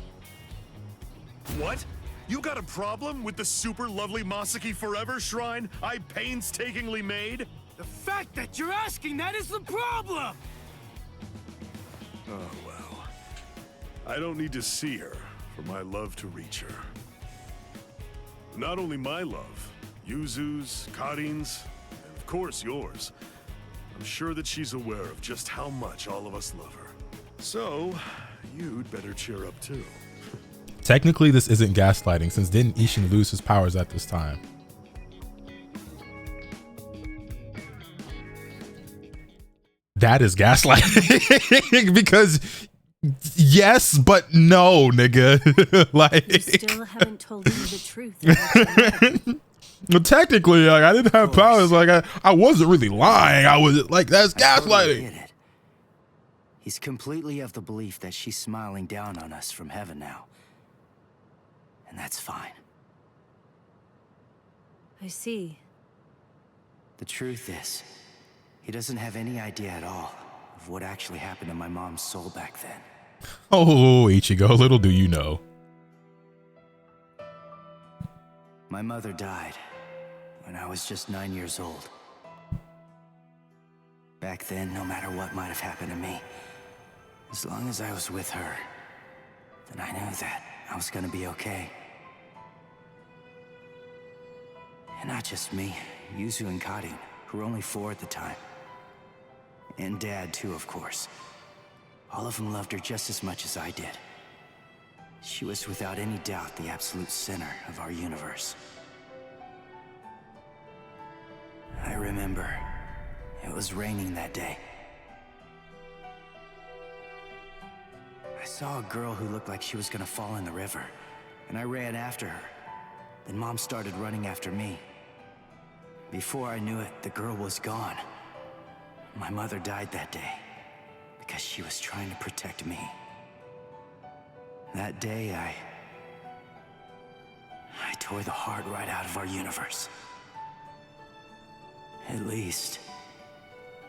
What? You got a problem with the super lovely Masaki Forever shrine I painstakingly made? The fact that you're asking that is the problem! Oh well. I don't need to see her for my love to reach her. Not only my love, Yuzu's, Karin's, and of course yours. I'm sure that she's aware of just how much all of us love her. So, you'd better cheer up too. Technically, this isn't gaslighting, since didn't Ishin lose his powers at this time? That is gaslighting. Because yes, but no, nigga. Like, You still haven't told me the truth. well, technically, like, I didn't have powers. Like, I wasn't really lying. I was like, that's gaslighting. He's completely of the belief that she's smiling down on us from heaven now. And that's fine. I see. The truth is, he doesn't have any idea at all of what actually happened to my mom's soul back then. Oh, Ichigo, little do you know. My mother died when I was just 9 years old. Back then, no matter what might have happened to me, as long as I was with her, then I knew that I was gonna be okay. And not just me, Yuzu and Karin, who were only 4 at the time. And Dad, too, of course. All of them loved her just as much as I did. She was without any doubt the absolute center of our universe. I remember it was raining that day. I saw a girl who looked like she was gonna fall in the river, and I ran after her. Then Mom started running after me. Before I knew it, the girl was gone. My mother died that day because she was trying to protect me. That day, I tore the heart right out of our universe. At least,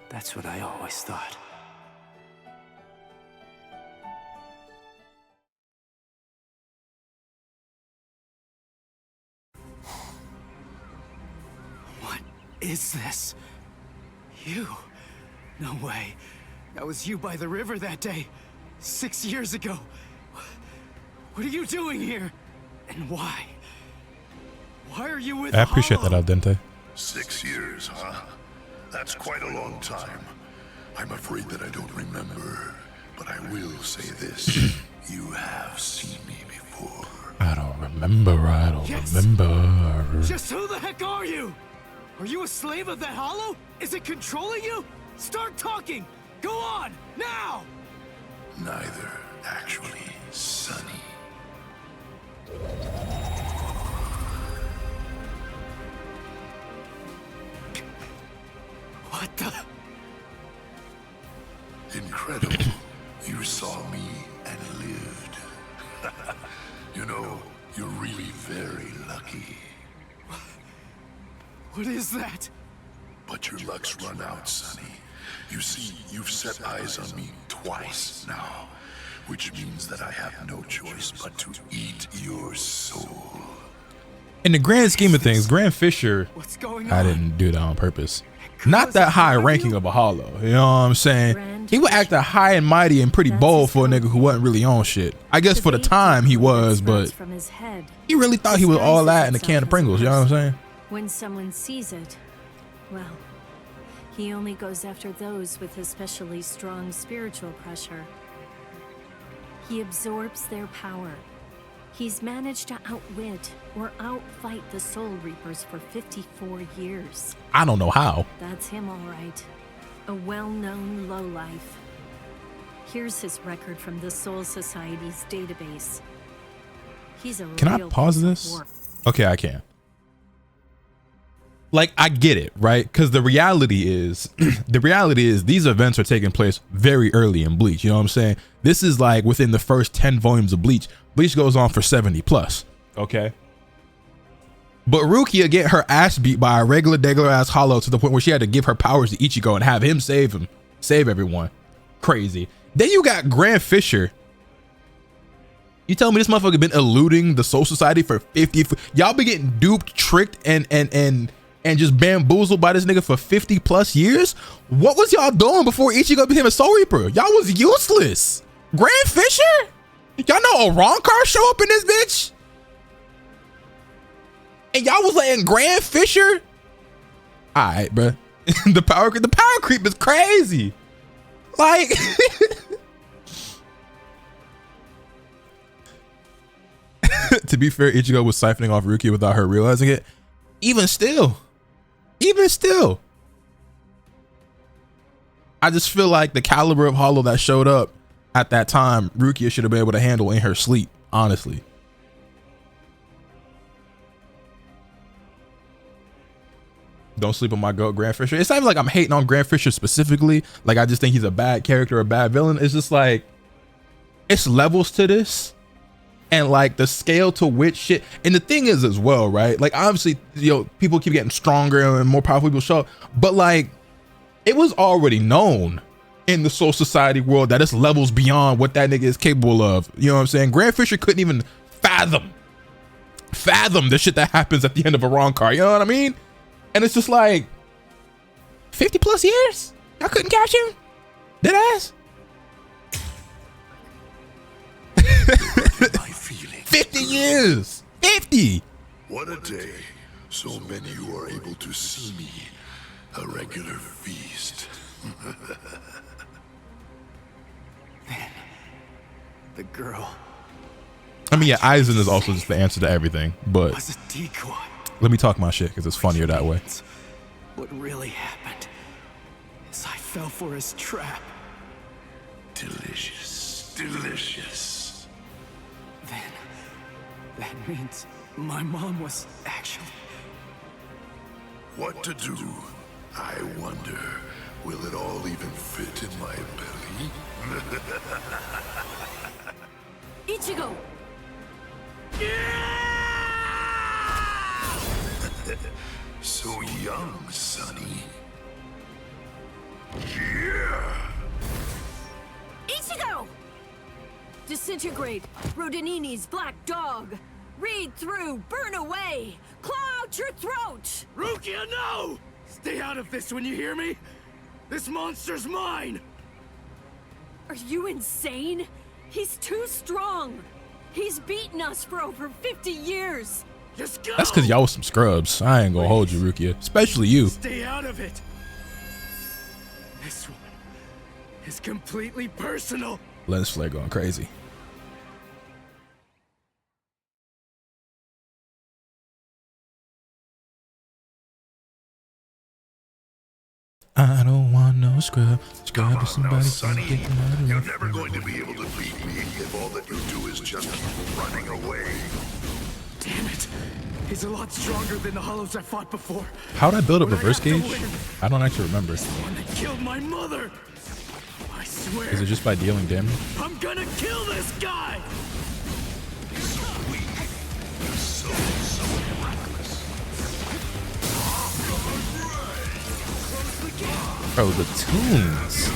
that's what I always thought. What is this? You? No way. That was you by the river that day. 6 years ago. What are you doing here? And why? Why are you with I appreciate that, Al Dente. 6 years, huh? That's quite a long time. I'm afraid that I don't remember, but I will say this. You have seen me before. I don't remember. I don't remember. Just who the heck are you? Are you a slave of that hollow? Is it controlling you? Start talking! Go on, now! Neither, actually, Sonny. What the? Incredible. You saw me and lived. You know, you're really very lucky. What is that? But your luck's run out, Sonny. You see, you've set eyes on me twice now, which means that I have no choice but to eat your soul. In the grand scheme of things, Grand Fisher, What's going on? I didn't do that on purpose. Not that high ranking of a hollow, you know what I'm saying? He would act high and mighty and pretty bold for a nigga who wasn't really on shit. I guess for the time he was, but he really thought he was all that in a can of Pringles, you know what I'm saying? When someone sees it, well, he only goes after those with especially strong spiritual pressure. He absorbs their power. He's managed to outwit or outfight the Soul Reapers for 54 years. I don't know how. That's him, all right. A well-known lowlife. Here's his record from the Soul Society's database. He's a Can I real pause piece of this? work. Okay, I can. Like, I get it, right? Because the reality is these events are taking place very early in Bleach. You know what I'm saying? This is like within the first 10 volumes of Bleach. Bleach goes on for 70 plus. Okay. But Rukia get her ass beat by a regular ass hollow to the point where she had to give her powers to Ichigo and have him save everyone. Crazy. Then you got Grand Fisher. You tell me this motherfucker been eluding the Soul Society for 50? Y'all been getting duped, tricked, and just bamboozled by this nigga for 50 plus years? What was y'all doing before Ichigo became a Soul Reaper? Y'all was useless. Grand Fisher? Y'all know a Ronkar show up in this bitch? And y'all was letting Grand Fisher? Alright, bruh. the power creep is crazy. Like to be fair, Ichigo was siphoning off Rukia without her realizing it. Even still, I just feel like the caliber of hollow that showed up at that time, Rukia should have been able to handle in her sleep, honestly. Don't sleep on my goat, Grand Fisher. It's not even like I'm hating on Grand Fisher specifically. Like, I just think he's a bad character, a bad villain. It's just like, it's levels to this. And like the scale to which shit, and the thing is as well, right? Like, obviously, you know, people keep getting stronger and more powerful people show up, but like, it was already known in the Soul Society world that it's levels beyond what that nigga is capable of. You know what I'm saying? Grand Fisher couldn't even fathom the shit that happens at the end of a Ronkar. You know what I mean? And it's just like 50 plus years? Y'all couldn't catch him? Dead ass? 50 years. 50. What a day. So many who are able to see me. A regular feast. Man, the girl I mean, yeah, Aizen is also just the answer to everything, but was a decoy. let me talk my shit because it's funnier that way. What really happened is I fell for his trap. Delicious. Delicious. Then that means my mom was actually... What to do? I wonder, will it all even fit in my belly? Ichigo! So young, Sonny. Yeah! Ichigo! Disintegrate, Rodinini's black dog. Read through, burn away, claw out your throat! Rukia, no! Stay out of this when you hear me! This monster's mine! Are you insane? He's too strong. He's beaten us for over 50 years. Just go! That's because y'all was some scrubs. I ain't gonna hold you, Rukia. Especially you. Stay out of it! This one is completely personal. Lens flare going crazy. I don't want no scrub. Scrub is somebody Sonny. getting out of You're here. never going to be able to beat me if all that you do is just keep running away. Damn it. He's a lot stronger than the Hollows I fought before. How'd I build up But I reverse have to gauge? win. I don't actually remember. The one that killed my mother. I swear. Is it just by dealing damage? I'm gonna kill this guy. Bro, the tunes.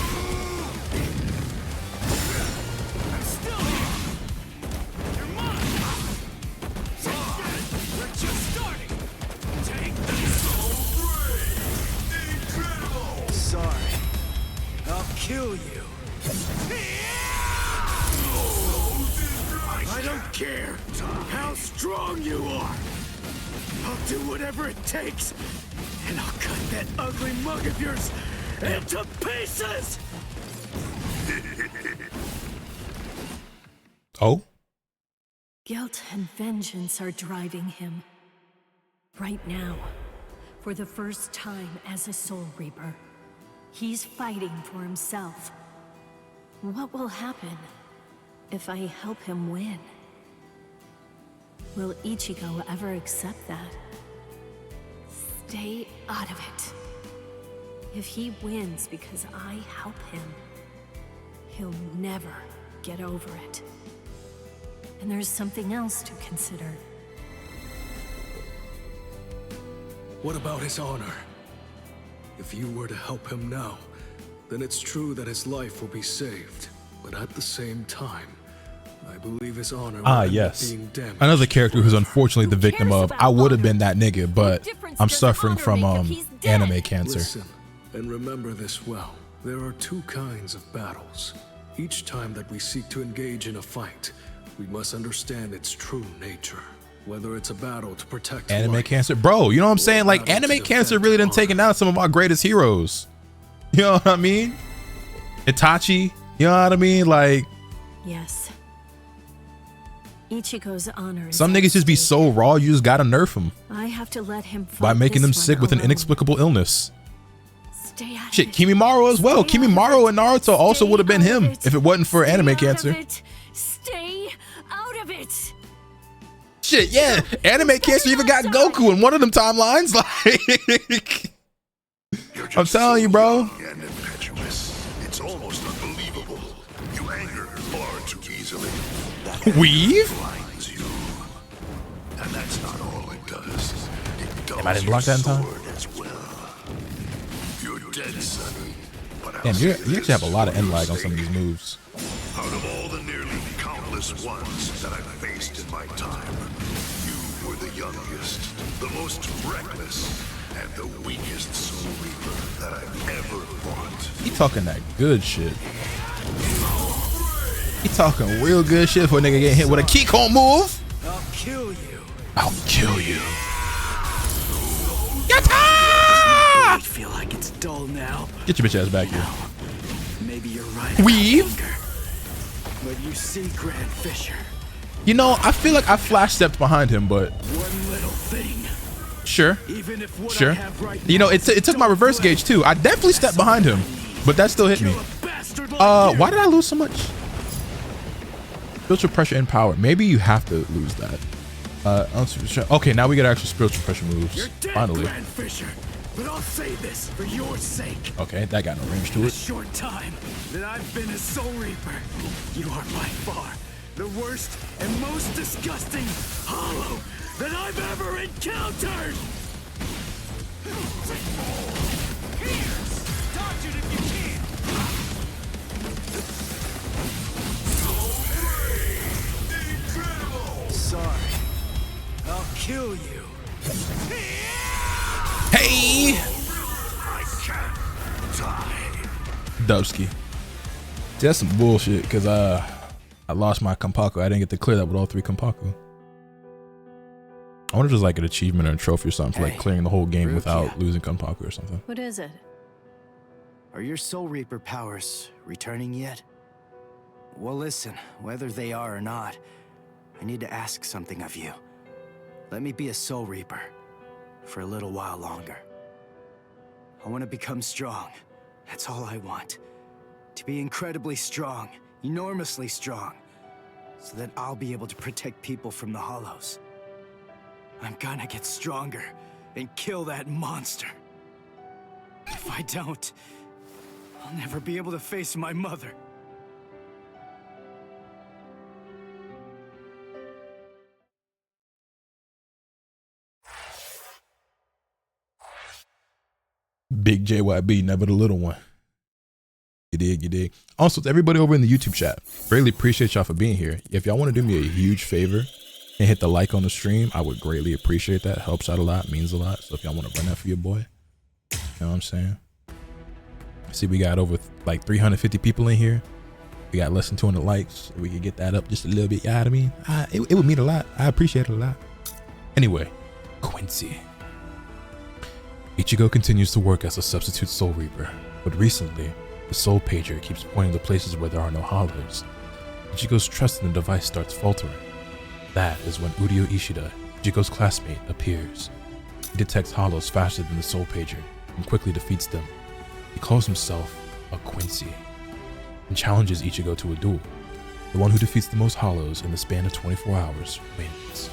Sorry. I'll kill you. I don't care how strong you are. I'll do whatever it takes, and I'll cut that ugly mug of yours into pieces. Oh? Guilt and vengeance are driving him. Right now, for the first time as a Soul Reaper, he's fighting for himself. What will happen if I help him win? Will Ichigo ever accept that? Stay out of it. If he wins because I help him, he'll never get over it. And there's something else to consider. What about his honor? If you were to help him now, then it's true that his life will be saved. But at the same time, I believe his honor will end up being damaged. Another character who's unfortunately the victim of, I would have been that nigga, but I'm suffering from anime cancer. Listen, and remember this well. There are two kinds of battles. Each time that we seek to engage in a fight, we must understand its true nature. Whether it's a battle to protect Anime life, cancer, bro, you know what I'm saying? Like, battle to anime cancer defend really done honor. taken out some of our greatest heroes. You know what I mean? Itachi, you know what I mean? Like, Yes. Ichigo's honor is some at niggas just be stake. so raw, you just gotta nerf them I have to let him fight by making them this sick one with an alone. inexplicable illness. Stay out Shit, of it. Kimimaro as well. Stay out of Kimimaro it. and Naruto also Stay would have been out of him it. if it wasn't for Stay anime out of cancer. it. Stay out of it. Shit, yeah, anime cancer even got Goku in one of them timelines. Like, I'm telling you, bro. Young and impetuous. It's almost unbelievable. You anger far too easily. Weave? Blinds you. And that's not all it does. It dulls I didn't block that in time? your sword as well. You're dead, Sonny. But I'll Damn, say you actually have a lot of end lag on this some of these moves. Out of all the nearly countless ones that I've faced in my time, you were the youngest, the most reckless, and the weakest Soul Reaper that I've ever fought. He talking that good shit. He talking real good shit for a nigga getting hit with a Kikon move. I'll kill you. I'll kill you. I feel like it's dull now. Get your bitch ass back here. Maybe you're right. Weave? about anger. But you see, Grand Fisher, You know, I feel like I flash stepped behind him, but one little thing. sure. Even if what I Sure. have right You know, now it took my reverse gauge too. I definitely stepped behind him, but that still hit me. kill a bastard like you. Why did I lose so much? Spiritual pressure and power. Maybe you have to lose that. Okay, now we get actual spiritual pressure moves. You're dead, Finally. Grand Fisher. But I'll say this for your sake. Okay, that got no range to The it. short time that I've been a Soul Reaper, you are by far the worst and most disgusting hollow that I've ever encountered! Dodge it if you can! Sorry. I'll kill you. Hey! I can't die. Dubsky. That's some bullshit, because I lost my Kompaku. I didn't get to clear that with all 3 Kompaku. I wonder if there's like an achievement or a trophy or something for like Hey, clearing the whole game Rukia. without losing Kompaku or something. What is it? Are your Soul Reaper powers returning yet? Well, listen, whether they are or not, I need to ask something of you. Let me be a Soul Reaper for a little while longer. I want to become strong. That's all I want. To be incredibly strong, enormously strong, so that I'll be able to protect people from the Hollows. I'm gonna get stronger and kill that monster. If I don't, I'll never be able to face my mother. Big JYB, never the little one. You dig. Also, to everybody over in the YouTube chat, greatly appreciate y'all for being here. If y'all want to do me a huge favor and hit the like on the stream, I would greatly appreciate that. Helps out a lot, means a lot. So if y'all want to run that for your boy, you know what I'm saying? See, we got over like 350 people in here. We got less than 200 likes. We could get that up just a little bit. You know what I mean? It would mean a lot. I appreciate it a lot. Anyway, Quincy. Ichigo continues to work as a substitute Soul Reaper, but recently, the Soul Pager keeps pointing to places where there are no hollows. Ichigo's trust in the device starts faltering. That is when Udio Ishida, Ichigo's classmate, appears. He detects hollows faster than the Soul Pager and quickly defeats them. He calls himself a Quincy and challenges Ichigo to a duel. The one who defeats the most hollows in the span of 24 hours wins.